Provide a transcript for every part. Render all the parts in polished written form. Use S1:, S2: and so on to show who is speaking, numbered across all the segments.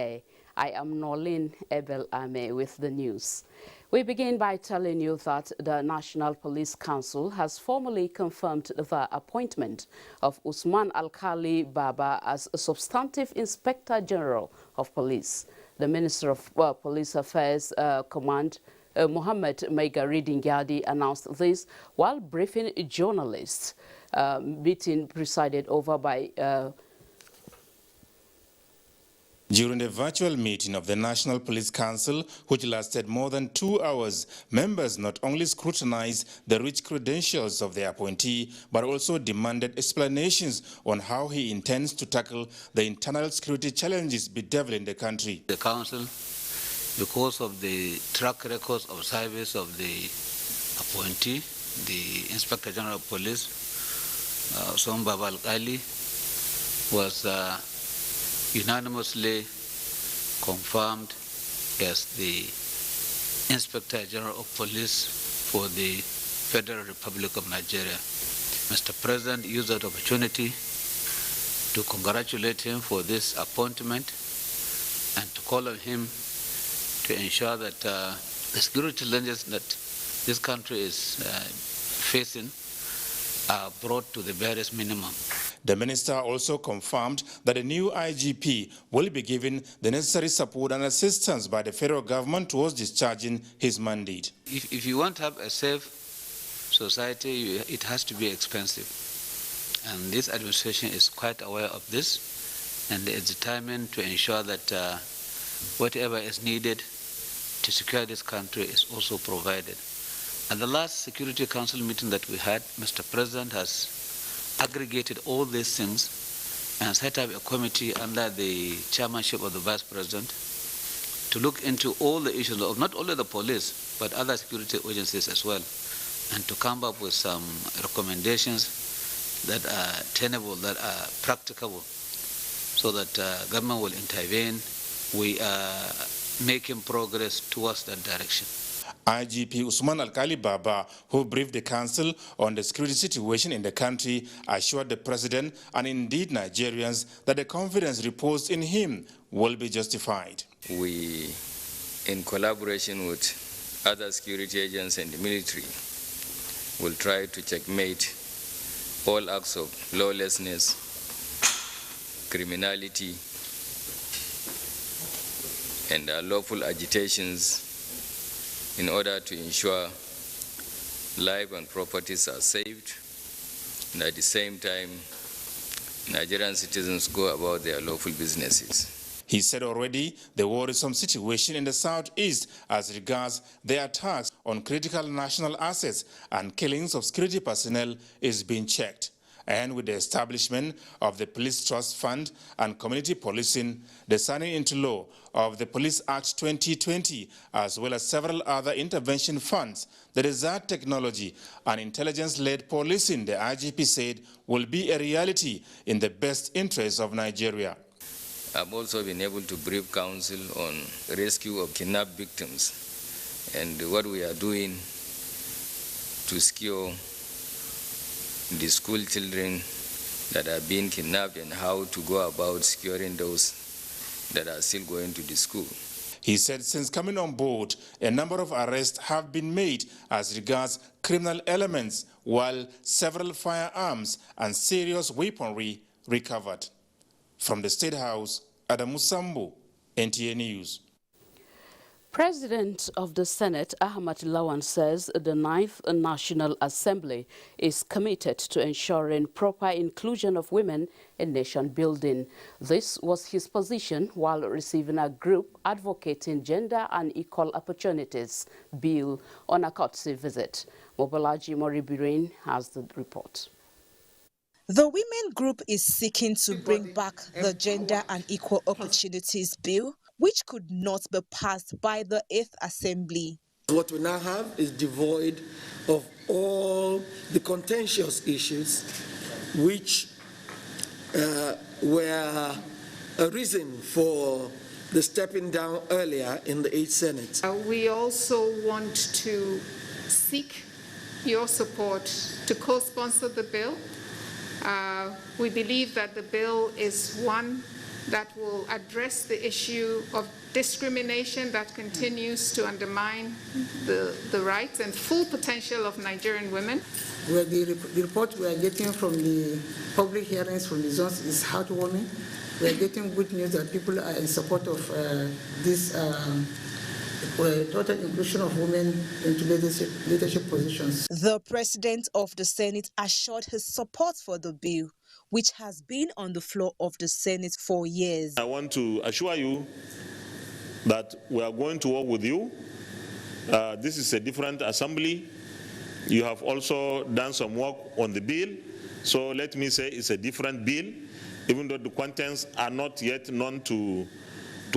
S1: I am Nolin Ebel Ame with the news. We begin by telling you that the National Police Council has formally confirmed the appointment of Usman Alkali Baba as a substantive Inspector General of Police. The Minister of Police Affairs Command, Mohammed Maigari Dingyadi, announced this while briefing journalists. Meeting presided over by
S2: During the virtual meeting of the National Police Council, which lasted more than 2 hours, members not only scrutinized the rich credentials of the appointee, but also demanded explanations on how he intends to tackle the internal security challenges bedeviling the country.
S3: The Council, because of the track records of service of the appointee, the Inspector General of Police, Usman Baba Alkali, was unanimously confirmed as the Inspector General of Police for the Federal Republic of Nigeria. Mr. President used that opportunity to congratulate him for this appointment and to call on him to ensure that the security challenges that this country is facing are brought to the barest minimum.
S2: The minister also confirmed that the new IGP will be given the necessary support and assistance by the federal government towards discharging his mandate.
S3: If you want to have a safe society, it has to be expensive. And this administration is quite aware of this and is determined to ensure that whatever is needed to secure this country is also provided. At the last Security Council meeting that we had, Mr. President has aggregated all these things and set up a committee under the chairmanship of the Vice President to look into all the issues of not only the police, but other security agencies as well, and to come up with some recommendations that are tenable, that are practicable, so that government will intervene. We are making progress towards that direction.
S2: IGP Usman Alkali Baba, who briefed the council on the security situation in the country, assured the president and indeed Nigerians that the confidence reposed in him will be justified.
S4: We, in collaboration with other security agents and the military, will try to checkmate all acts of lawlessness, criminality, and unlawful agitations in order to ensure life and properties are saved, and at the same time, Nigerian citizens go about their lawful businesses.
S2: He said already the worrisome situation in the southeast as regards the attacks on critical national assets and killings of security personnel is being checked. And with the establishment of the Police Trust Fund and community policing, the signing into law of the Police Act 2020, as well as several other intervention funds, the desired technology and intelligence-led policing, the IGP said, will be a reality in the best interest of Nigeria.
S4: I've also been able to brief council on rescue of kidnapped victims and what we are doing to secure the school children that are being kidnapped and how to go about securing those that are still going to the school.
S2: He said since coming on board, a number of arrests have been made as regards criminal elements, while several firearms and serious weaponry recovered. From the State House, Adamu Sambo, NTA News.
S1: President of the Senate, Ahmad Lawan, says the 9th National Assembly is committed to ensuring proper inclusion of women in nation building. This was his position while receiving a group advocating gender and equal opportunities bill on a courtesy visit. Mobolaji Moribirin has the report.
S5: The women group is seeking to bring back the Gender and Equal Opportunities Bill, which could not be passed by the 8th Assembly.
S6: What we now have is devoid of all the contentious issues which were a reason for the stepping down earlier in the 8th Senate.
S7: We also want to seek your support to co-sponsor the bill. We believe that the bill is one that will address the issue of discrimination that continues to undermine the rights and full potential of Nigerian women.
S6: Where the report we are getting from the public hearings from the zones is heartwarming. We are getting good news that people are in support of this total inclusion of women into leadership positions.
S5: The president of the Senate assured his support for the bill, which has been on the floor of the Senate for years.
S8: I want to assure you that we are going to work with you. This is a different assembly. You have also done some work on the bill. So let me say it's a different bill, even though the contents are not yet known to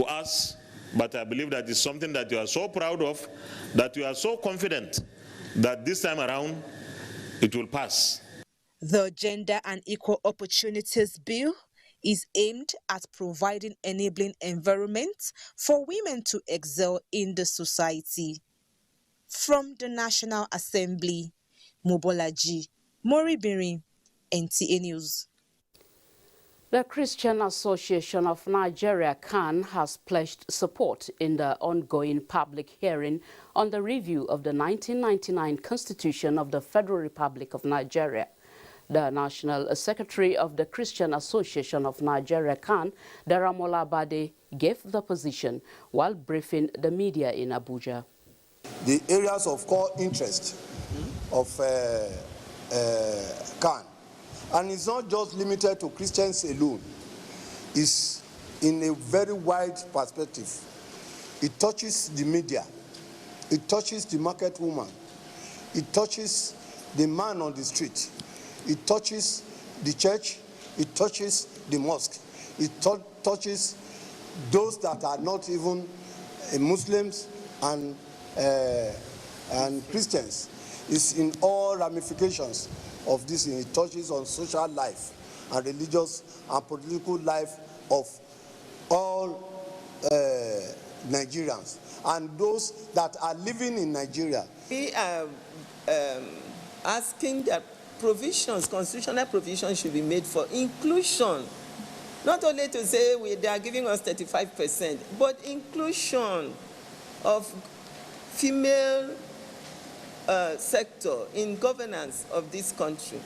S8: us. But I believe that it's something that you are so proud of, that you are so confident that this time around it will pass.
S5: The Gender and Equal Opportunities Bill is aimed at providing enabling environments for women to excel in the society. From the National Assembly, Mobolaji Moribiri, NTA News.
S1: The Christian Association of Nigeria, CAN, has pledged support in the ongoing public hearing on the review of the 1999 Constitution of the Federal Republic of Nigeria. The National Secretary of the Christian Association of Nigeria, CAN, Daramola Bade, gave the position while briefing the media in Abuja.
S9: The areas of core interest of CAN, and it's not just limited to Christians alone, it's in a very wide perspective. It touches the media, it touches the market woman, it touches the man on the street, it touches the church, it touches the mosque, it touches those that are not even Muslims and Christians. It's in all ramifications of this. It touches on social life and religious and political life of all Nigerians and those that are living in Nigeria.
S10: We are asking that provisions, constitutional provisions should be made for inclusion. Not only to say they are giving us 35%, but inclusion of female sector in governance of this country.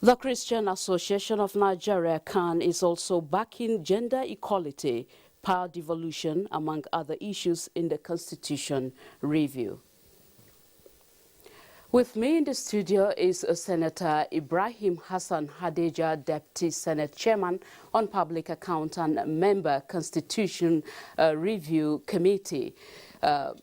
S1: The Christian Association of Nigeria, CAN, is also backing gender equality, power devolution, among other issues in the Constitution review. With me in the studio is Senator Ibrahim Hassan Hadeja, Deputy Senate Chairman on Public Account and Member Constitution Review Committee.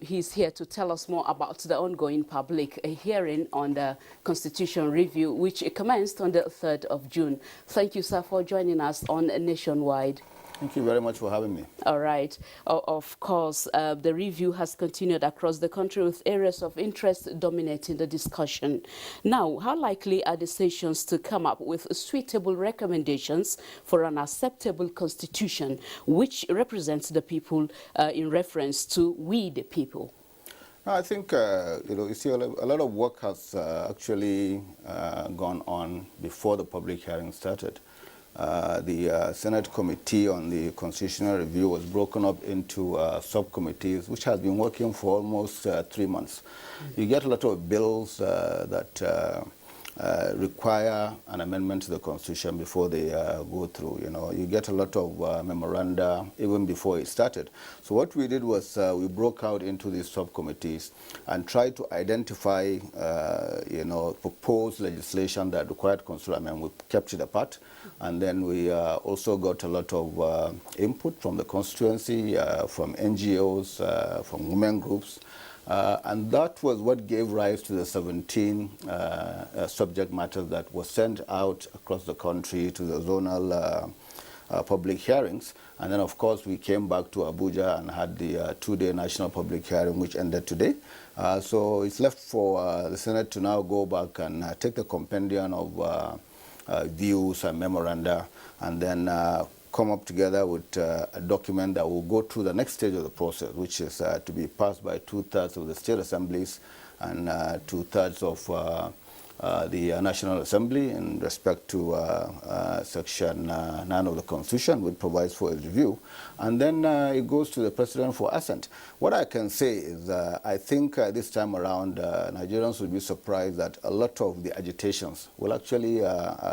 S1: He's here to tell us more about the ongoing public hearing on the Constitution Review, which commenced on the 3rd of June. Thank you, sir, for joining us on Nationwide.
S11: Thank you very much for having me.
S1: All right. Of course, the review has continued across the country with areas of interest dominating the discussion. Now, how likely are the sessions to come up with suitable recommendations for an acceptable constitution which represents the people in reference to we the people?
S11: I think, you see, a lot of work has actually gone on before the public hearing started. The Senate Committee on the Constitutional Review was broken up into subcommittees, which has been working for almost 3 months. You get a lot of bills that require an amendment to the Constitution before they go through. You get a lot of memoranda even before it started. So what we did was we broke out into these subcommittees and tried to identify, proposed legislation that required constitutional amendment. We kept it apart, and then we also got a lot of input from the constituency, from NGOs, from women groups. And that was what gave rise to the 17 subject matters that were sent out across the country to the zonal public hearings. And then, of course, we came back to Abuja and had the 2-day national public hearing, which ended today. So it's left for the Senate to now go back and take the compendium of views and memoranda, and then come up together with a document that will go through the next stage of the process, which is to be passed by 2/3 of the state assemblies and 2/3 of the National Assembly in respect to Section 9 of the Constitution, which provides for its review. And then it goes to the President for assent. What I can say is I think this time around Nigerians will be surprised that a lot of the agitations will actually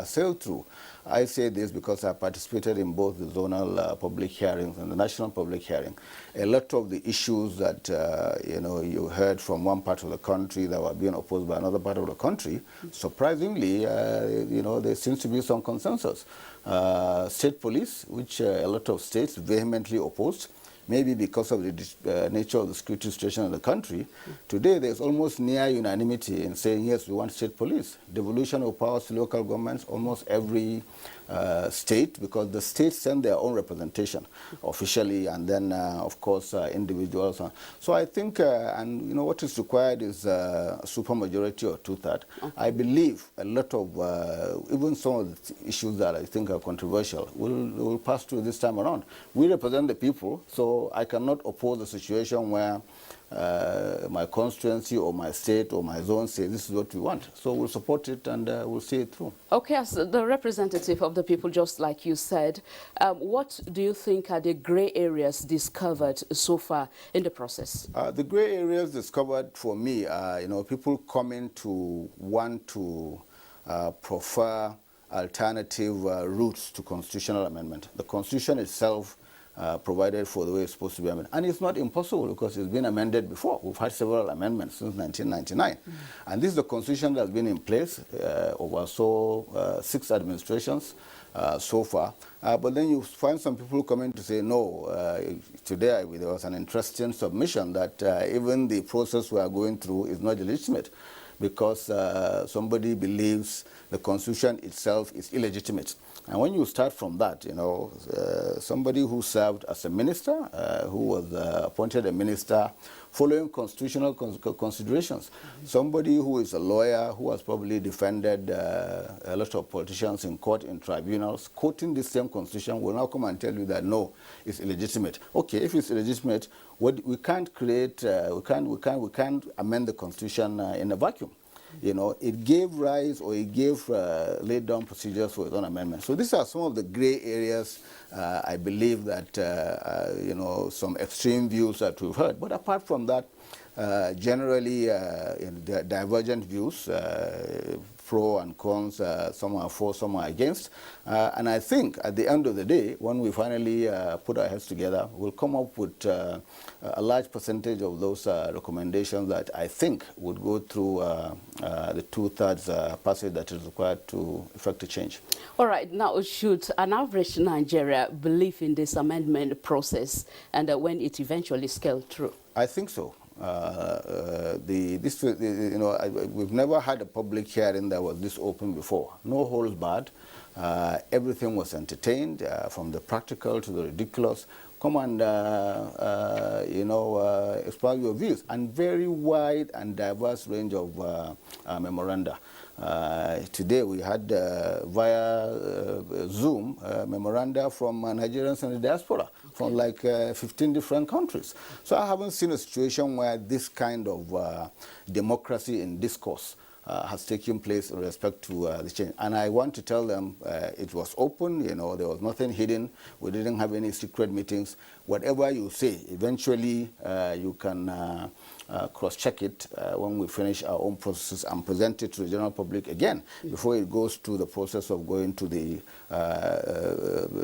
S11: sail through. I say this because I participated in both the zonal public hearings and the national public hearing. A lot of the issues that you heard from one part of the country that were being opposed by another part of the country, surprisingly, there seems to be some consensus. State police, which a lot of states vehemently opposed, maybe because of the nature of the security situation in the country. Today, there's almost near unanimity in saying, yes, we want state police. Devolution of powers to local governments, almost every state, because the states send their own representation officially, and then, of course, individuals. So I think, what is required is a supermajority or two-thirds. Okay. I believe a lot of, even some of the issues that I think are controversial will pass through this time around. We represent the people, so I cannot oppose a situation where my constituency or my state or my zone say this is what we want. So we'll support it and we'll see it through.
S1: Okay, as the representative of the people, just like you said, what do you think are the gray areas discovered so far in the process?
S11: The gray areas discovered for me are, people coming to want to prefer alternative routes to constitutional amendment. The Constitution itself provided for the way it's supposed to be amended. And it's not impossible because it's been amended before. We've had several amendments since 1999. And this is the Constitution that's been in place over 6 administrations so far. But then you find some people coming to say, no, today there was an interesting submission that even the process we are going through is not legitimate because somebody believes the Constitution itself is illegitimate. And when you start from that, somebody who served as a minister, who was appointed a minister following constitutional considerations, somebody who is a lawyer who has probably defended a lot of politicians in court, in tribunals, quoting the same Constitution will now come and tell you that no, it's illegitimate. Okay, if it's illegitimate, we can't create, we can't amend the Constitution in a vacuum. It gave rise or it gave laid down procedures for its own amendment. So these are some of the gray areas I believe that, some extreme views that we've heard. But apart from that, generally the divergent views, pro and cons, some are for, some are against. And I think at the end of the day, when we finally put our heads together, we'll come up with a large percentage of those recommendations that I think would go through the two-thirds passage that is required to effect a change.
S1: All right. Now, should an average Nigeria believe in this amendment process and when it eventually scaled through?
S11: I think so. We've never had a public hearing that was this open before. No holds barred. Everything was entertained, from the practical to the ridiculous. Come and, express your views. And very wide and diverse range of memoranda. Today we had via Zoom memoranda from Nigerians in the diaspora from like 15 different countries. So I haven't seen a situation where this kind of democracy in discourse has taken place in respect to the change. And I want to tell them it was open, there was nothing hidden. We didn't have any secret meetings. Whatever you say, eventually you can cross-check it when we finish our own processes and present it to the general public again before it goes to the process of going to the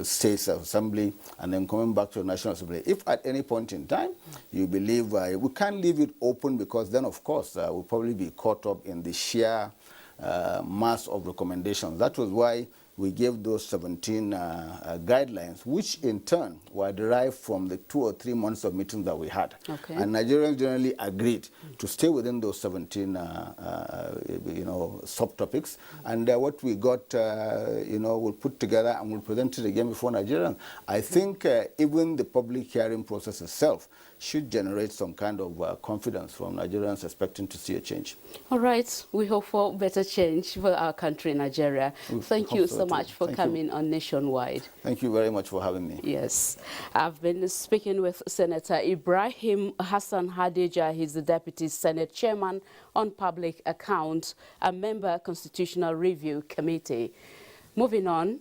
S11: State Assembly and then coming back to the National Assembly. If at any point in time you believe we can't leave it open because then, of course, we'll probably be caught up in the sheer mass of recommendations. That was why we gave those 17 guidelines, which in turn were derived from the 2 or 3 months of meetings that we had. Okay. And Nigerians generally agreed to stay within those 17 subtopics. And what we got, we'll put together and we'll present it again before Nigerians. I think even the public hearing process itself should generate some kind of confidence from Nigerians expecting to see a change.
S1: All right. We hope for better change for our country, Nigeria. Thank you so much. so much for coming on Nationwide.
S11: Thank you very much for having me.
S1: Yes. I've been speaking with Senator Ibrahim Hassan Hadija. He's the Deputy Senate Chairman on Public Accounts, a member Constitutional Review Committee. Moving on,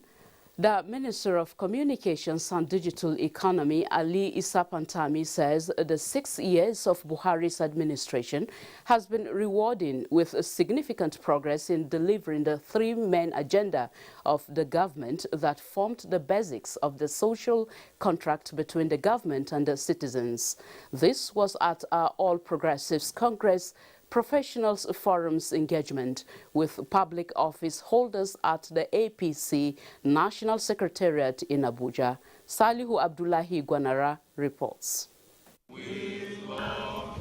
S1: the Minister of Communications and Digital Economy, Ali Issa Pantami, says the 6 years of Buhari's administration has been rewarding with significant progress in delivering the three-main agenda of the government that formed the basics of the social contract between the government and the citizens. This was at our All Progressives Congress Professionals Forum's engagement with public office holders at the APC National Secretariat in Abuja. Salihu Abdullahi Gwanara reports.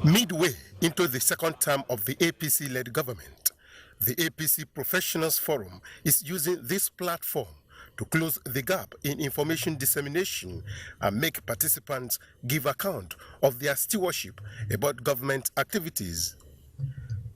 S12: Midway into the second term of the APC-led government, the APC Professionals Forum is using this platform to close the gap in information dissemination and make participants give account of their stewardship about government activities.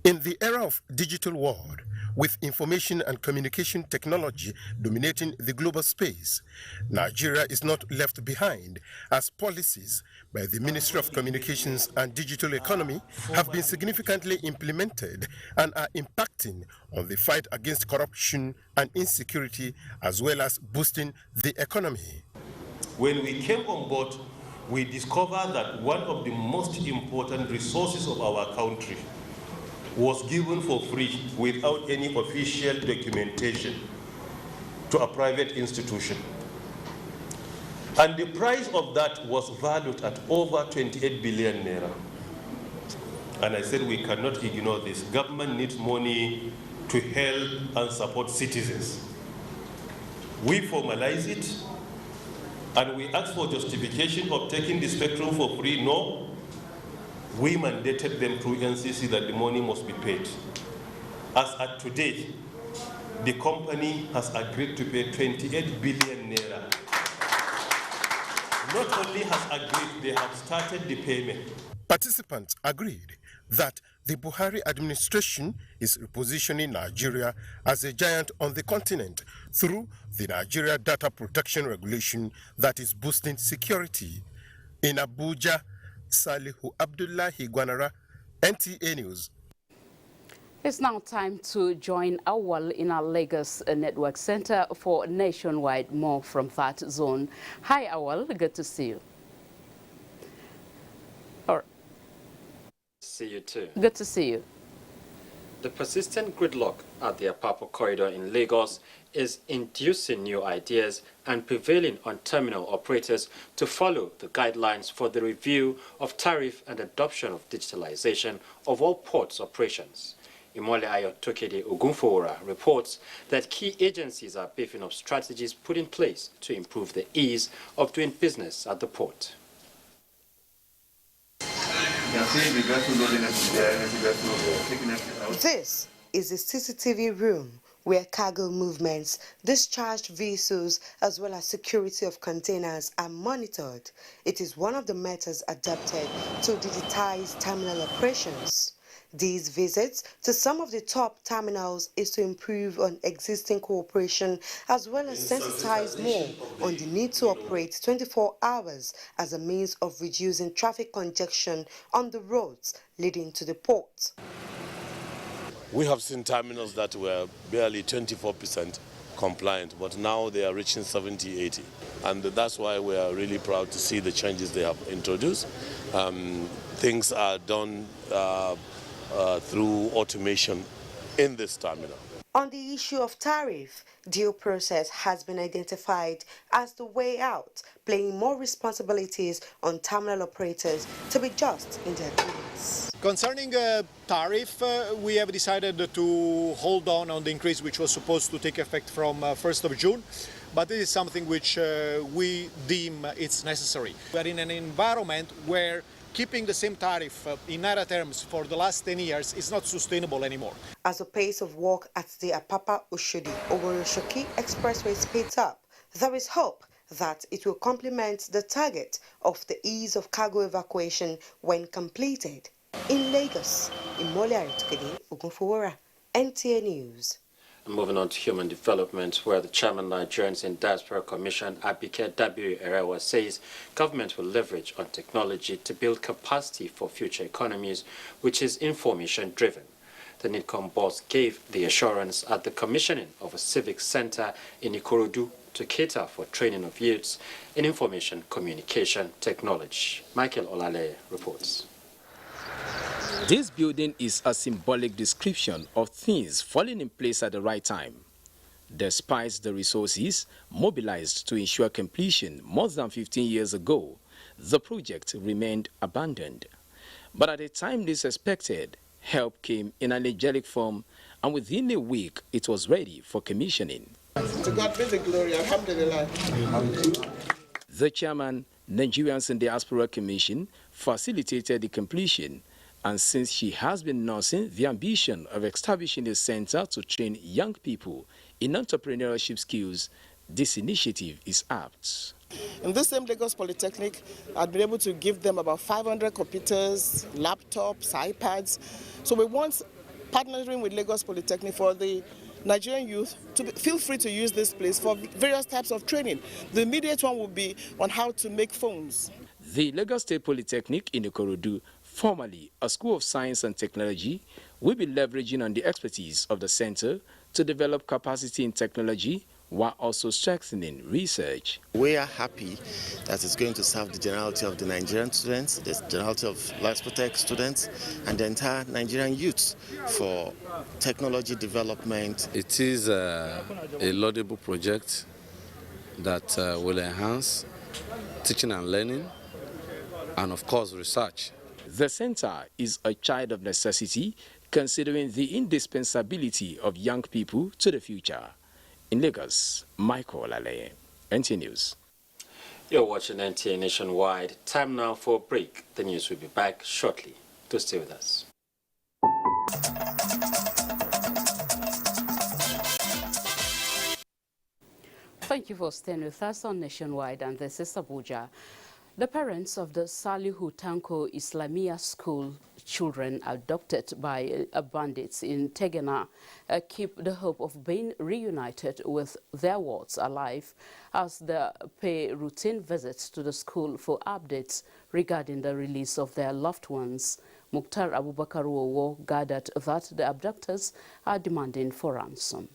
S12: In the era of digital world, with information and communication technology dominating the global space, Nigeria is not left behind, as policies by the Ministry of Communications and Digital Economy have been significantly implemented and are impacting on the fight against corruption and insecurity, as well as boosting the economy.
S13: When we came on board, we discovered that one of the most important resources of our country was given for free without any official documentation to a private institution. And the price of that was valued at over 28 billion naira. And I said, we cannot ignore this. Government needs money to help and support citizens. We formalize it, and we ask for justification of taking the spectrum for free. No. We mandated them through NCC that the money must be paid. As at today, the company has agreed to pay 28 billion naira. Not only has agreed, they have started the payment.
S12: Participants agreed that the Buhari administration is repositioning Nigeria as a giant on the continent through the Nigeria Data Protection Regulation that is boosting security. In Abuja, Salihu Abdullahi Gwanara, NTA News.
S1: It's now time to join Awal in our Lagos Network Center for Nationwide. More from that zone. Hi, Awal. Good to see you.
S14: See you too.
S1: Good to see you.
S14: The persistent gridlock at the Apapa corridor in Lagos is inducing new ideas and prevailing on terminal operators to follow the guidelines for the review of tariff and adoption of digitalization of all ports operations. Imole Ayo Tokede Ogunfowora reports that key agencies are beefing up strategies put in place to improve the ease of doing business at the port.
S15: This is the CCTV room where cargo movements, discharged vessels, as well as security of containers are monitored. It is one of the methods adopted to digitize terminal operations. These visits to some of the top terminals is to improve on existing cooperation as well as sensitize more on the need to operate 24 hours as a means of reducing traffic congestion on the roads leading to the port.
S16: We have seen terminals that were barely 24% compliant, but now they are reaching 70, 80. And that's why we are really proud to see the changes they have introduced. Things are done through automation in this terminal.
S15: On the issue of tariff, due process has been identified as the way out, playing more responsibilities on terminal operators to be just in their agreements.
S17: Concerning tariff, we have decided to hold on the increase which was supposed to take effect from 1st of June. But this is something which we deem it's necessary. We are in an environment where keeping the same tariff in naira terms for the last 10 years is not sustainable anymore.
S15: As the pace of work at the Apapa Oshodi Oworoshoki Expressway speeds up, there is hope that it will complement the target of the ease of cargo evacuation when completed. In Lagos, Imole Ayo Tokede Ogunfowora, NTA News.
S14: Moving on to human development, where the chairman of Nigerians in Diaspora Commission, Abike Dabiru Erewa, says government will leverage on technology to build capacity for future economies, which is information-driven. The NIDCOM boss gave the assurance at the commissioning of a civic center in Ikorodu to cater for training of youths in information communication technology. Michael Olale reports.
S18: This building is a symbolic description of things falling in place at the right time. Despite the resources mobilized to ensure completion more than 15 years ago, the project remained abandoned. But at a time least expected, help came in an angelic form, and within a week it was ready for commissioning.
S19: To God be the glory, alhamdulillah.
S18: The chairman, Nigerians in Diaspora Commission, facilitated the completion, and since she has been nursing the ambition of establishing a center to train young people in entrepreneurship skills, this initiative is apt.
S19: In this same Lagos Polytechnic, I've been able to give them about 500 computers, laptops, iPads. So we want, partnering with Lagos Polytechnic, for the Nigerian youth to feel free to use this place for various types of training. The immediate one will be on how to make phones.
S18: The Lagos State Polytechnic in Ikorodu, formerly a school of science and technology, will be leveraging on the expertise of the center to develop capacity in technology while also strengthening research.
S20: We are happy that it's going to serve the generality of the Nigerian students, the generality of Laspotech students, and the entire Nigerian youth for technology development.
S21: It is a laudable project that will enhance teaching and learning, and of course research.
S18: The center is a child of necessity, considering the indispensability of young people to the future. In Lagos, Michael Olale, NTA News.
S14: You're watching NTA Nationwide. Time now for a break. The news will be back shortly. Do stay with us.
S1: Thank you for staying with us on Nationwide, and this is Abuja. The parents of the Salihu Tanko Islamia School children abducted by bandits in Tegena keep the hope of being reunited with their wards alive as they pay routine visits to the school for updates regarding the release of their loved ones. Mukhtar Abubakar Wowo gathered that the abductors are demanding for ransom.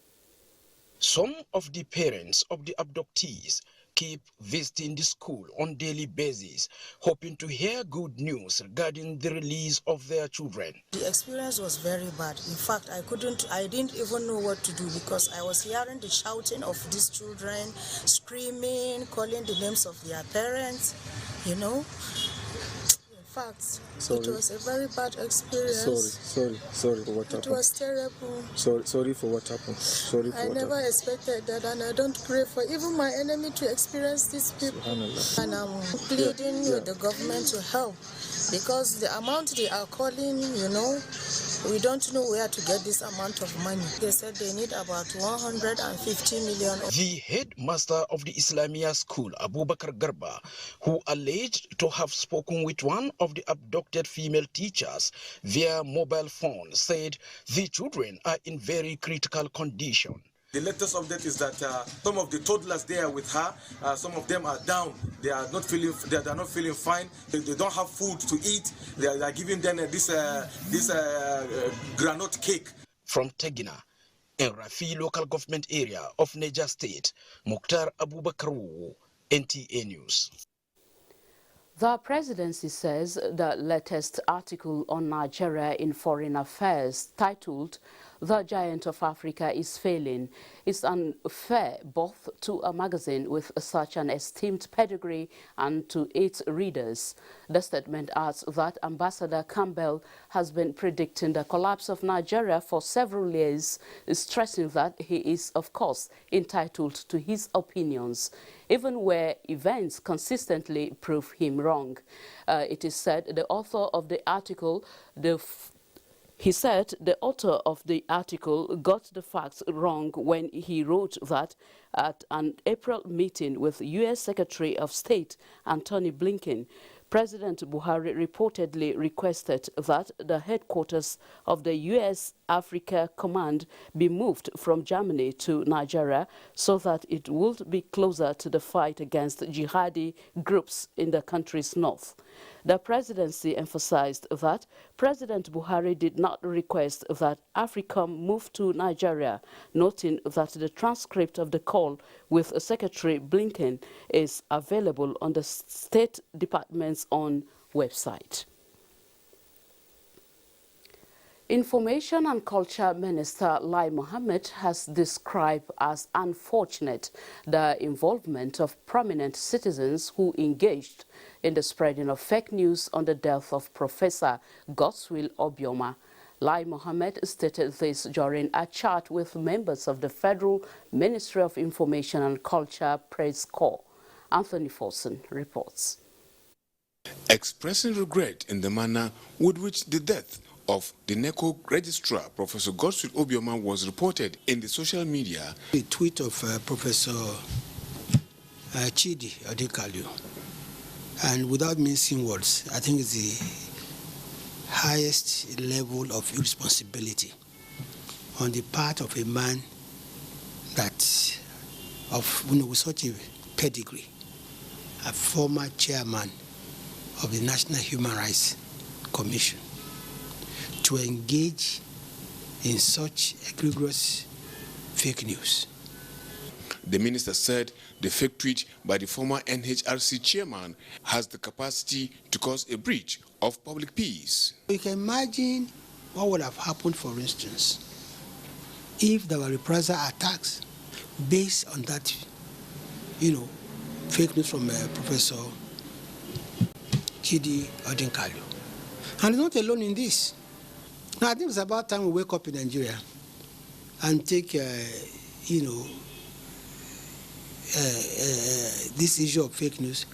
S22: Some of the parents of the abductees keep visiting the school on daily basis, hoping to hear good news regarding the release of their children.
S23: The experience was very bad. In fact, I didn't even know what to do because I was hearing the shouting of these children, screaming, calling the names of their parents, you know. In fact, it was a very bad experience.
S24: Sorry for what happened.
S23: It was terrible.
S24: Sorry for what happened.
S23: I never expected that, and I don't pray for even my enemy to experience this people. And I'm pleading with the government to help, because the amount they are calling, you know, we don't know where to get this amount of money. They said they need about 150 million.
S22: The headmaster of the Islamia school, Abubakar Garba, who alleged to have spoken with one of the abducted female teachers via mobile phone, said the children are in very critical condition.
S25: The latest update is that some of the toddlers there with her, some of them are down. They are not feeling. They are not feeling fine. They don't have food to eat. They are giving them this granite cake.
S22: From Tegina, in Rafi local government area of Niger State, Mukhtar Abubakar, NTA News.
S1: The presidency says the latest article on Nigeria in Foreign Affairs, titled "The Giant of Africa is Failing," is unfair both to a magazine with such an esteemed pedigree and to its readers. The statement adds that Ambassador Campbell has been predicting the collapse of Nigeria for several years, stressing that he is, of course, entitled to his opinions, even where events consistently prove him wrong. It is said the author of the article, he said the author of the article got the facts wrong when he wrote that at an April meeting with U.S. Secretary of State Antony Blinken, President Buhari reportedly requested that the headquarters of the U.S. Africa Command be moved from Germany to Nigeria so that it would be closer to the fight against jihadi groups in the country's north. The presidency emphasized that President Buhari did not request that AFRICOM move to Nigeria, noting that the transcript of the call with Secretary Blinken is available on the State Department's own website. Information and Culture Minister Lai Mohammed has described as unfortunate the involvement of prominent citizens who engaged in the spreading of fake news on the death of Professor Godswill Obioma. Lai Mohammed stated this during a chat with members of the Federal Ministry of Information and Culture Press Corps. Anthony Forson reports.
S2: Expressing regret in the manner with which the death of the NECO registrar, Professor Godswill Obioma, was reported in the social media.
S3: The tweet of Professor Chidi Odekalu, and without mincing words, I think it's the highest level of irresponsibility on the part of a man that, with such a pedigree, a former chairman of the National Human Rights Commission, to engage in such egregious fake news.
S2: The minister said the fake tweet by the former NHRC chairman has the capacity to cause a breach of public peace.
S3: You can imagine what would have happened, for instance, if there were reprisal attacks based on that, fake news from Professor Chidi Odekalu. And he's not alone in this. Now, I think it's about time we wake up in Nigeria and take, this issue of fake news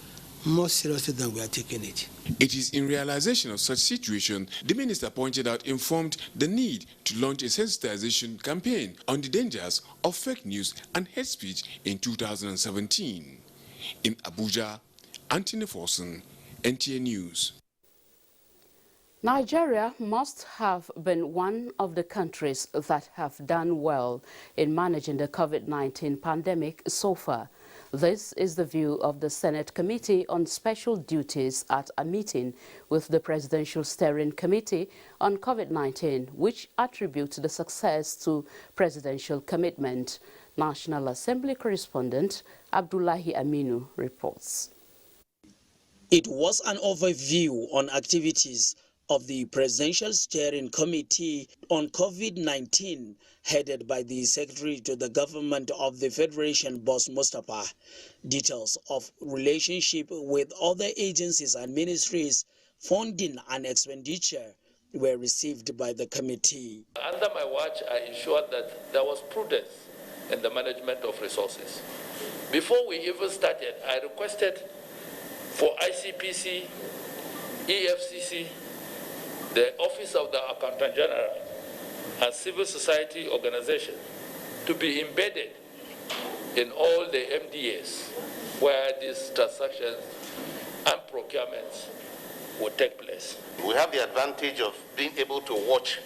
S3: more seriously than we are taking it.
S2: It is in realization of such situation, the minister pointed out informed the need to launch a sensitization campaign on the dangers of fake news and hate speech in 2017. In Abuja, Anthony Forson, NTA News.
S1: Nigeria must have been one of the countries that have done well in managing the COVID-19 pandemic so far. This is the view of the Senate Committee on Special Duties at a meeting with the Presidential Steering Committee on COVID-19, which attributes the success to presidential commitment. National Assembly correspondent Abdullahi Aminu reports.
S4: It was an overview on activities of the Presidential Steering Committee on COVID-19, headed by the Secretary to the Government of the Federation, Boss Mustapha. Details of relationship with other agencies and ministries, funding and expenditure were received by the committee.
S6: Under my watch, I ensured that there was prudence in the management of resources. Before we even started, I requested for ICPC, EFCC, the Office of the Accountant General, and civil society organizations to be embedded in all the MDAs where these transactions and procurements would take place.
S7: We have the advantage of being able to watch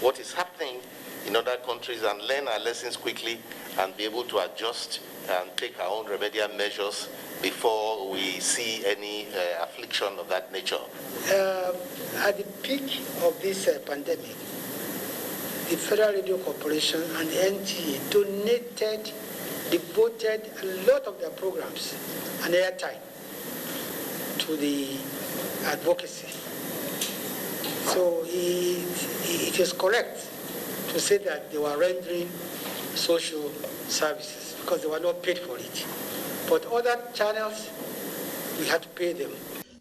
S7: what is happening in other countries and learn our lessons quickly and be able to adjust and take our own remedial measures before we see any affliction of that nature.
S3: At the peak of this pandemic, the Federal Radio Corporation and the NTA devoted a lot of their programs and airtime to the advocacy. So it is correct to say that they were rendering social services because they were not paid for it. But other channels, we had to pay them.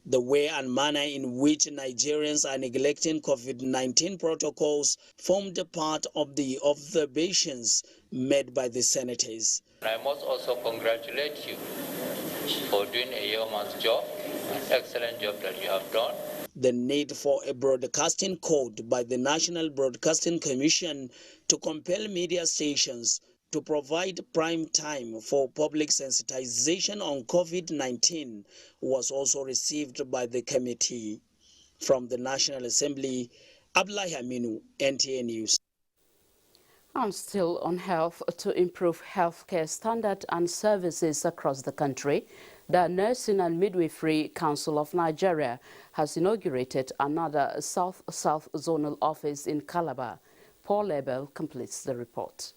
S4: The way and manner in which Nigerians are neglecting COVID-19 protocols formed a part of the observations made by the senators.
S6: I must also congratulate you for doing a yeoman's job, an excellent job that you have done.
S4: The need for a broadcasting code by the National Broadcasting Commission to compel media stations to provide prime time for public sensitization on COVID-19 was also received by the committee. From the National Assembly, Abdullahi Aminu, NTA News.
S1: And still on health, to improve healthcare standard and services across the country, the Nursing and Midwifery Council of Nigeria has inaugurated another South-South zonal office in Calabar. Paul Abel completes the report.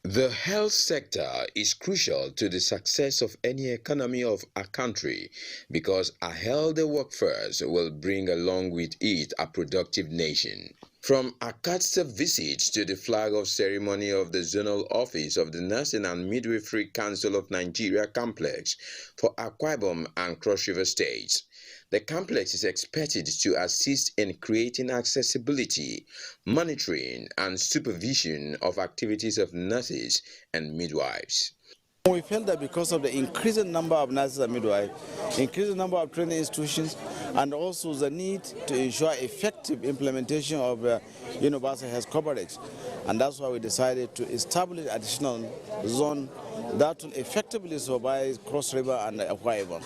S5: The health sector is crucial to the success of any economy of a country because a healthy workforce will bring along with it a productive nation. From a courtesy visit to the flag-off ceremony of the zonal office of the Nursing and Midwifery Council of Nigeria complex for Akwa Ibom and Cross River states, the complex is expected to assist in creating accessibility, monitoring, and supervision of activities of nurses and midwives.
S8: We felt that because of the increasing number of nurses and midwives, increasing number of training institutions, and also the need to ensure effective implementation of universal health coverage, and that's why we decided to establish additional zone that will effectively supervise Cross River and Akwa Ibom.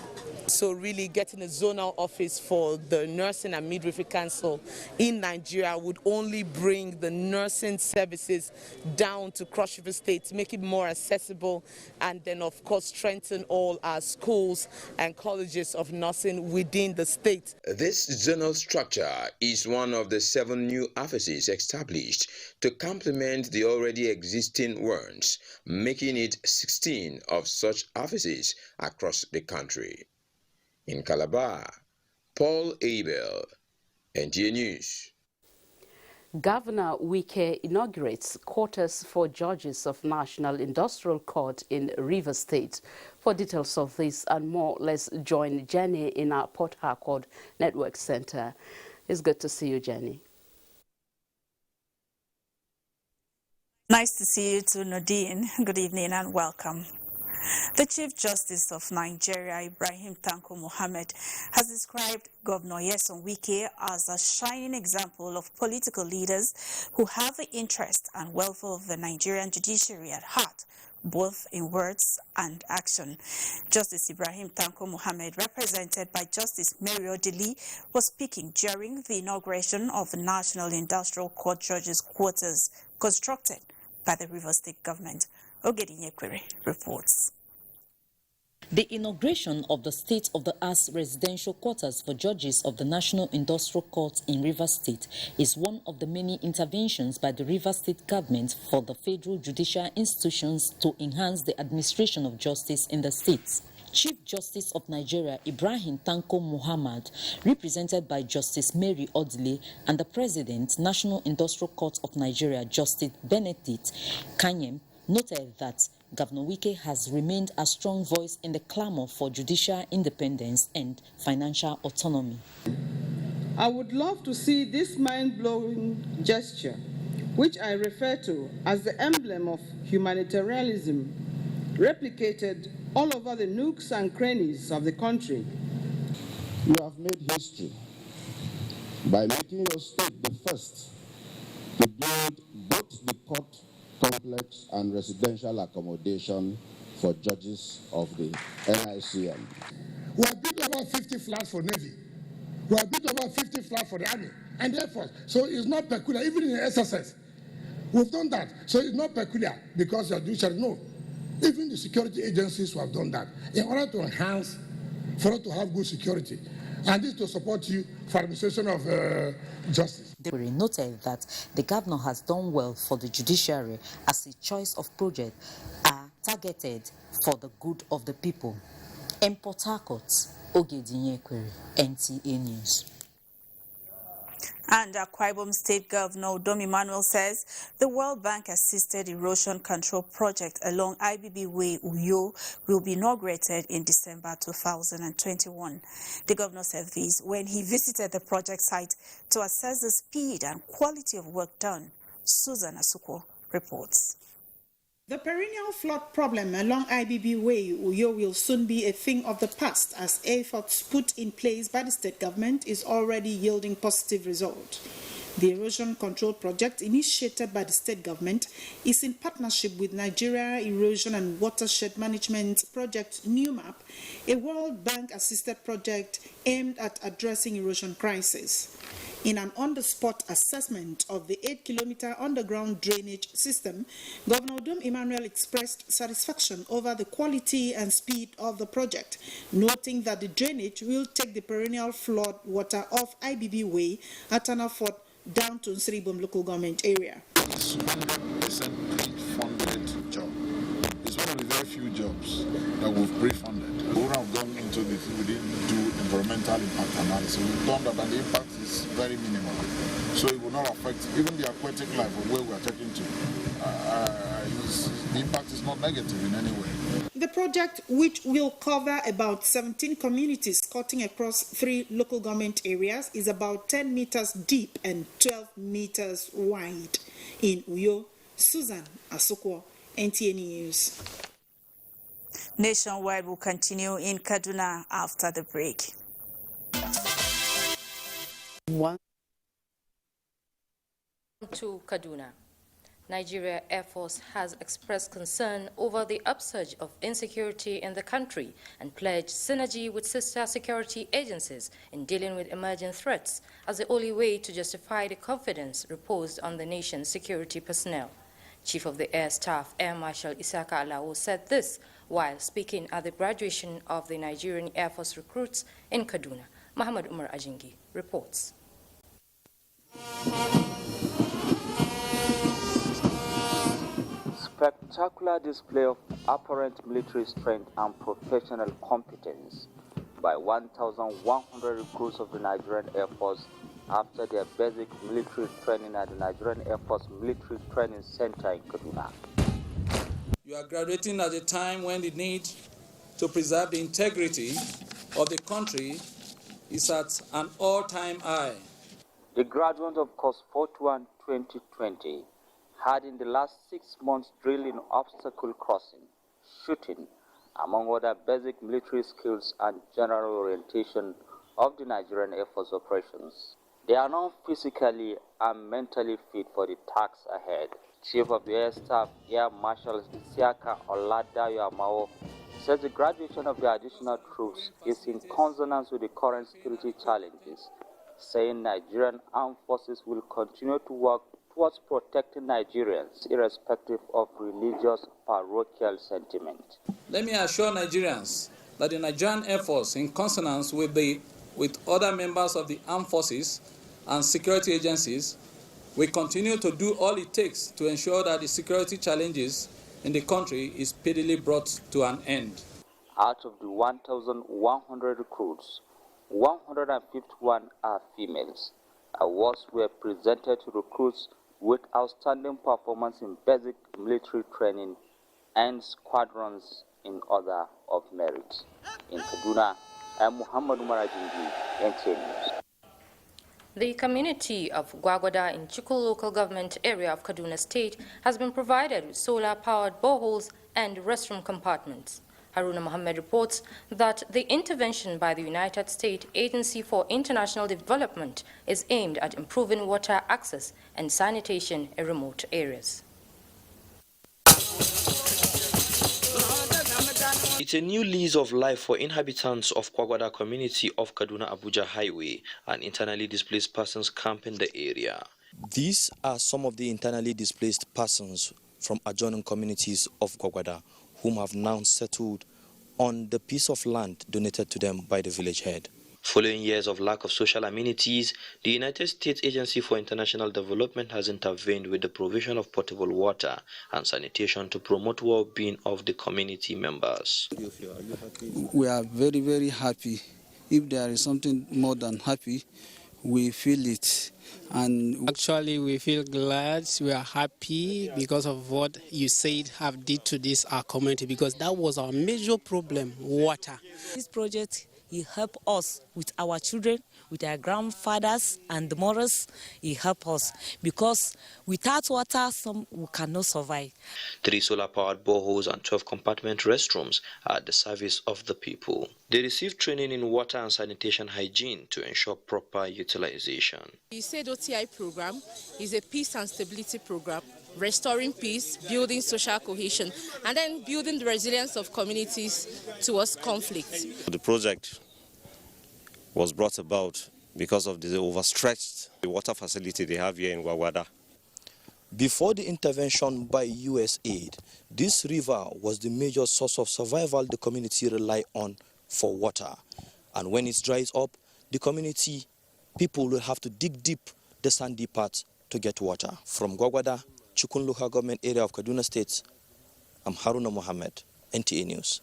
S9: So really getting a zonal office for the Nursing and Midwifery Council in Nigeria would only bring the nursing services down to Cross River State, make it more accessible, and then of course strengthen all our schools and colleges of nursing within the state.
S5: This zonal structure is one of the 7 new offices established to complement the already existing ones, making it 16 of such offices across the country. In Calabar, Paul Abel, NTA News.
S1: Governor Wike inaugurates quarters for judges of National Industrial Court in Rivers State. For details of this and more, let's join Jenny in our Port Harcourt Network Center. It's good to see you, Jenny.
S10: Nice to see you too, Nadine. Good evening and welcome. The Chief Justice of Nigeria, Ibrahim Tanko Mohammed, has described Governor Nyesom Wike as a shining example of political leaders who have the interest and welfare of the Nigerian judiciary at heart, both in words and action. Justice Ibrahim Tanko Mohammed, represented by Justice Mary Odili, was speaking during the inauguration of the National Industrial Court Judges' Quarters constructed by the Rivers State government. Ogedinye Kwere reports.
S11: The inauguration of the state-of-the-art residential quarters for judges of the National Industrial Court in Rivers State is one of the many interventions by the Rivers State government for the federal judicial institutions to enhance the administration of justice in the state. Chief Justice of Nigeria, Ibrahim Tanko Mohammed, represented by Justice Mary Odili, and the President, National Industrial Court of Nigeria, Justice Benedict Kanyem, noted that Governor Wike has remained a strong voice in the clamor for judicial independence and financial autonomy.
S26: I would love to see this mind-blowing gesture, which I refer to as the emblem of humanitarianism, replicated all over the nooks and crannies of the country.
S27: You have made history by making your state the first to build both the court complex and residential accommodation for judges of the NICM.
S28: We have built about 50 flats for Navy. We have built about 50 flats for the Army and Air Force. So it's not peculiar, even in the SSS. We've done that. So it's not peculiar because you are judiciary. No. Even the security agencies have done that in order to enhance, for us to have good security. And this to support you for administration of justice.
S11: They noted that the governor has done well for the judiciary as a choice of projects are targeted for the good of the people. In Port Harcourt, Ogedinye Kwere, NTA News.
S10: And Akwa Ibom State Governor Dom Emmanuel says the World Bank assisted erosion control project along IBB Way Uyo will be inaugurated in December 2021. The governor said this when he visited the project site to assess the speed and quality of work done. Susan Asuko reports.
S29: The perennial flood problem along IBB Way Uyo will soon be a thing of the past as efforts put in place by the state government is already yielding positive results. The erosion control project, initiated by the state government, is in partnership with Nigeria Erosion and Watershed Management Project NewMap, a World Bank-assisted project aimed at addressing erosion crisis. In an on-the-spot assessment of the 8-kilometer underground drainage system, Governor Udom Emmanuel expressed satisfaction over the quality and speed of the project, noting that the drainage will take the perennial flood water off IBB Way at Anafort down to Nsribom local government area.
S12: It's 100% pre-funded job. It's one of the very few jobs that we've pre-funded. We would have gone into this, we didn't do environmental impact analysis. We've done that, and the impact is very minimal. So it will not affect even the aquatic life of where we are taking to. The impact is not negative in any way.
S29: The project, which will cover about 17 communities cutting across 3 local government areas, is about 10 meters deep and 12 meters wide. In Uyo, Susan Asokwo, NTA News.
S10: Nationwide will continue in Kaduna after the break.
S13: To Kaduna. Nigeria Air Force has expressed concern over the upsurge of insecurity in the country and pledged synergy with sister security agencies in dealing with emerging threats as the only way to justify the confidence reposed on the nation's security personnel. Chief of the Air Staff, Air Marshal Isaka Alao, said this while speaking at the graduation of the Nigerian Air Force recruits in Kaduna. Muhammad Umar Ajingi reports.
S15: Spectacular display of apparent military strength and professional competence by 1,100 recruits of the Nigerian Air Force after their basic military training at the Nigerian Air Force Military Training Center in Kaduna.
S16: You are graduating at a time when the need to preserve the integrity of the country is at an all-time high.
S15: The graduates of Course 41 2020 had in the last 6 months drilled in obstacle crossing, shooting, among other basic military skills and general orientation of the Nigerian Air Force operations. They are now physically and mentally fit for the tasks ahead. Chief of the Air Staff, Air Marshal Isiaka Oladayo Amao, says the graduation of the additional troops is in consonance with the current security challenges, saying Nigerian armed forces will continue to work towards protecting Nigerians, irrespective of religious parochial sentiment.
S16: Let me assure Nigerians that the Nigerian Air Force, in consonance with other members of the armed forces and security agencies, will continue to do all it takes to ensure that the security challenges in the country is speedily brought to an end.
S15: Out of the 1,100 recruits, 151 are females. Awards were presented to recruits with outstanding performance in basic military training and squadrons in order of merit. In Kaduna, I am Muhammad Umar Ajingi, NTA News.
S13: The community of Gwagwada in Chukwu local government area of Kaduna State has been provided with solar-powered boreholes and restroom compartments. Haruna Mohammed reports that the intervention by the United States Agency for International Development is aimed at improving water access and sanitation in remote areas.
S17: It's a new lease of life for inhabitants of Kwagwada community of Kaduna Abuja Highway and internally displaced persons camping the area.
S18: These are some of the internally displaced persons from adjoining communities of Kwagwada whom have now settled on the piece of land donated to them by the village head.
S17: Following years of lack of social amenities, the United States Agency for International Development has intervened with the provision of potable water and sanitation to promote well-being of the community members.
S19: We are very, very happy. If there is something more than happy, we feel it. And
S20: actually, we feel glad, we are happy because of what you said have did to this our community, because that was our major problem, water.
S21: This project
S2: He helped us with our children, with our grandfathers and the mothers. He helped us because without water, we cannot survive.
S17: 3 solar-powered boreholes and 12 compartment restrooms are at the service of the people. They receive training in water and sanitation hygiene to ensure proper utilization.
S3: The SAID-OTI program is a peace and stability program, restoring peace, building social cohesion, and then building the resilience of communities towards conflict.
S7: The project was brought about because of the overstretched water facility they have here in Gwagwada.
S18: Before the intervention by US aid, this river was the major source of survival the community rely on for water. And when it dries up, the community people will have to dig deep the sandy parts to get water. From Gwagwada, Chukun local government area of Kaduna State, I'm Haruna Mohammed, NTA News.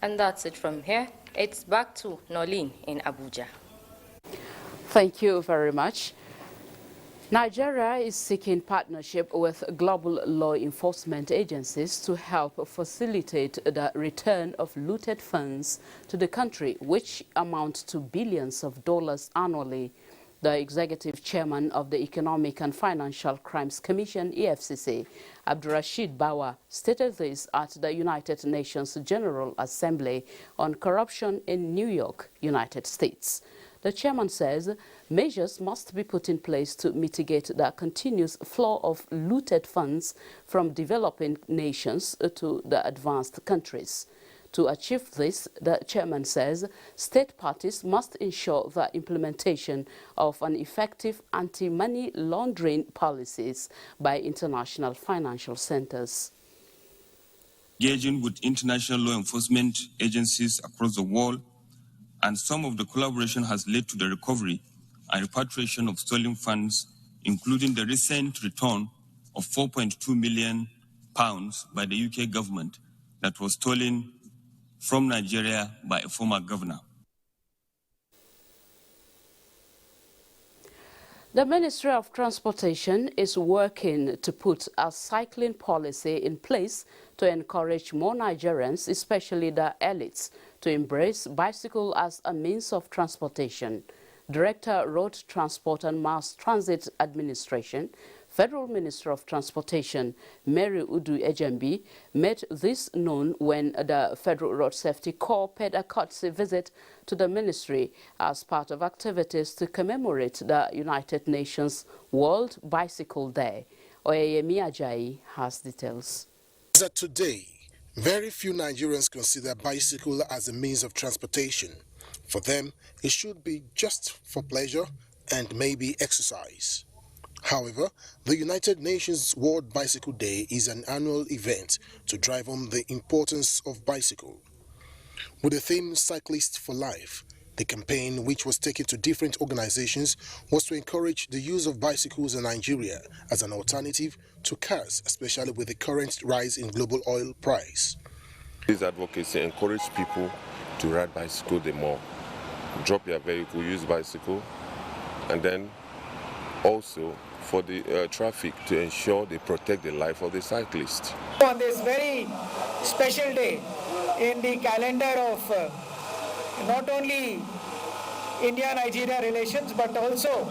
S13: And that's it from here. It's back to Nolin in Abuja.
S1: Thank you very much. Nigeria is seeking partnership with global law enforcement agencies to help facilitate the return of looted funds to the country, which amount to billions of dollars annually. The executive chairman of the Economic and Financial Crimes Commission, EFCC, Abdurrashid Bawa, stated this at the United Nations General Assembly on Corruption in New York, United States. The chairman says measures must be put in place to mitigate the continuous flow of looted funds from developing nations to the advanced countries. To achieve this, the chairman says state parties must ensure the implementation of an effective anti-money laundering policies by international financial centers.
S14: Engaging with international law enforcement agencies across the world, and some of the collaboration has led to the recovery and repatriation of stolen funds, including the recent return of £4.2 million by the UK government that was stolen from Nigeria by a former governor.
S1: The Ministry of Transportation is working to put a cycling policy in place to encourage more Nigerians, especially the elites, to embrace bicycle as a means of transportation. Director, Road Transport and Mass Transit Administration, Federal Minister of Transportation, Mary Udu Ejembi, made this known when the Federal Road Safety Corps paid a courtesy visit to the ministry as part of activities to commemorate the United Nations World Bicycle Day. Oyeyemi Ajayi has details.
S21: That today, very few Nigerians consider bicycle as a means of transportation. For them, it should be just for pleasure and maybe exercise. However, the United Nations World Bicycle Day is an annual event to drive home the importance of bicycle. With the theme Cyclist for Life, the campaign, which was taken to different organizations, was to encourage the use of bicycles in Nigeria as an alternative to cars, especially with the current rise in global oil price.
S22: This advocacy encourage people to ride bicycle the more. Drop your vehicle, use bicycle, and then also for the traffic to ensure they protect the life of the cyclist.
S23: On this very special day in the calendar of not only India-Nigeria relations but also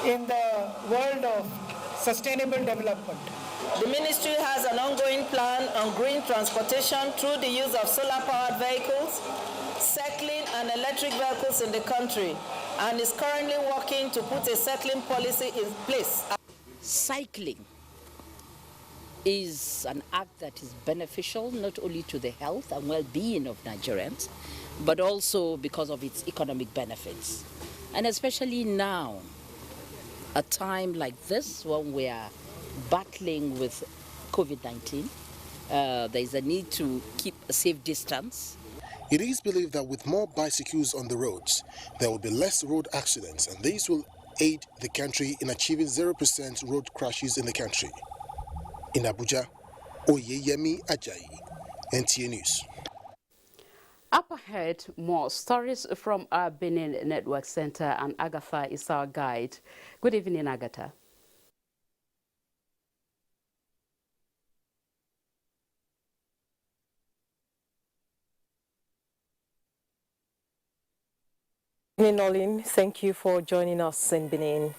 S23: in the world of sustainable development.
S24: The ministry has an ongoing plan on green transportation through the use of solar-powered vehicles, cycling and electric vehicles in the country, and is currently working to put a cycling policy in place.
S25: Cycling is an act that is beneficial not only to the health and well-being of Nigerians, but also because of its economic benefits. And especially now, a time like this when we are battling with COVID-19, there is a need to keep a safe distance.
S21: It is believed that with more bicycles on the roads, there will be less road accidents, and this will aid the country in achieving 0% road crashes in the country. In Abuja, Oyeyemi Ajayi, NTA News.
S1: Up ahead, more stories from our Benin Network Center, and Agatha is our guide. Good evening, Agatha.
S4: Nolin, thank you for joining us in Benin.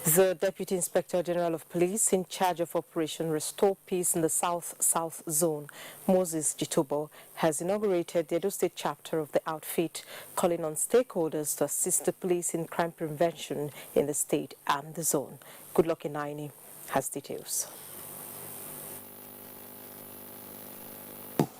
S4: The Deputy Inspector General of Police in charge of Operation Restore Peace in the South Zone, Moses Jitobo, has inaugurated the Edo State chapter of the outfit, calling on stakeholders to assist the police in crime prevention in the state and the zone. Goodluck Inaini has details.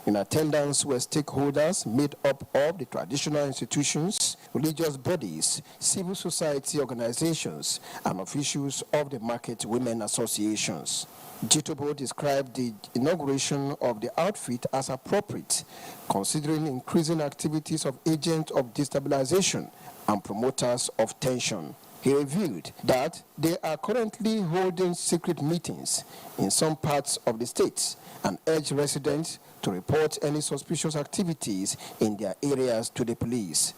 S5: In attendance were stakeholders made up of the traditional institutions, religious bodies, civil society organizations, and officials of the Market Women Associations. Jitobo described the inauguration of the outfit as appropriate, considering increasing activities of agents of destabilization and promoters of tension. He revealed that they are currently holding secret meetings in some parts of the state and urged residents to report any suspicious activities in their areas to the police.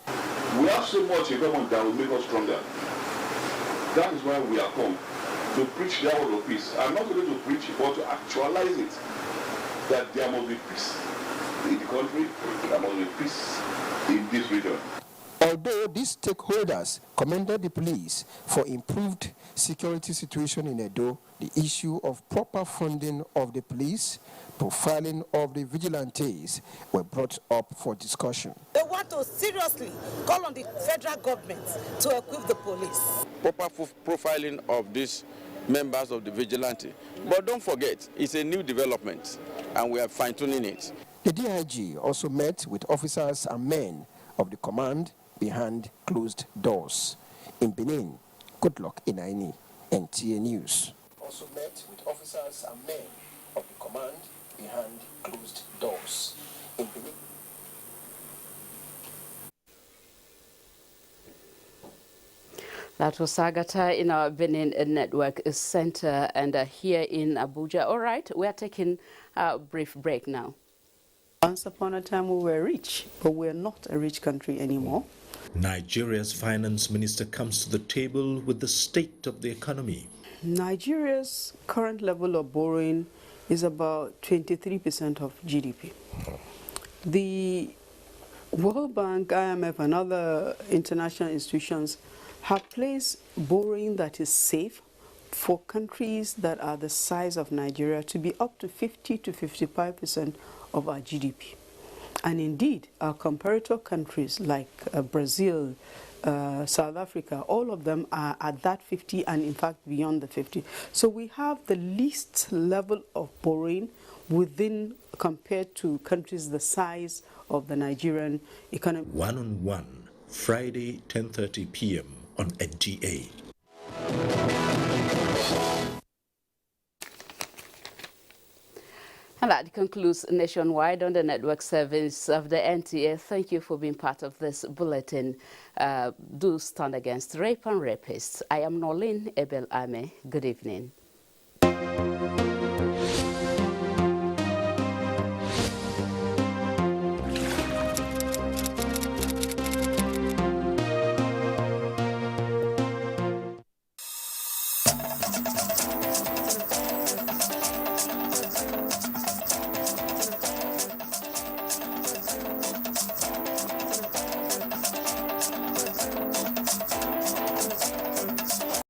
S6: We have so much in government that will make us stronger. That is why we are come to preach the word of peace. I'm not going to preach it, but to actualize it. That there must be peace in the country, there must be peace in this region.
S5: Although these stakeholders commended the police for improved security situation in Edo, the issue of proper funding of the police, profiling of the vigilantes were brought up for discussion.
S8: They want to seriously call on the federal government to equip the police.
S9: Proper profiling of these members of the vigilante. But don't forget, it's a new development and we are fine-tuning it.
S5: The DIG also met with officers and men of the command behind closed doors. In Benin, Goodluck Inaini, NTA News. Also met with officers and men of the command behind closed doors. In Benin.
S1: That was Sagata in our Benin Network Center and here in Abuja. All right, we are taking a brief break now.
S11: Once upon a time we were rich, but we're not a rich country anymore.
S26: Nigeria's finance minister comes to the table with the state of the economy.
S11: Nigeria's current level of borrowing is about 23% of GDP. The World Bank, IMF, and other international institutions have placed borrowing that is safe for countries that are the size of Nigeria to be up to 50 to 55% of our GDP. And indeed, our comparator countries like Brazil, South Africa, all of them are at that 50 and in fact beyond the 50. So we have the least level of borrowing within compared to countries the size of the Nigerian economy.
S26: One-on-one, Friday, 10:30 p.m. on NTA.
S1: And that concludes Nationwide on the network service of the NTA. Thank you for being part of this bulletin. Do stand against rape and rapists. I am Nolin Ebel Ame. Good evening.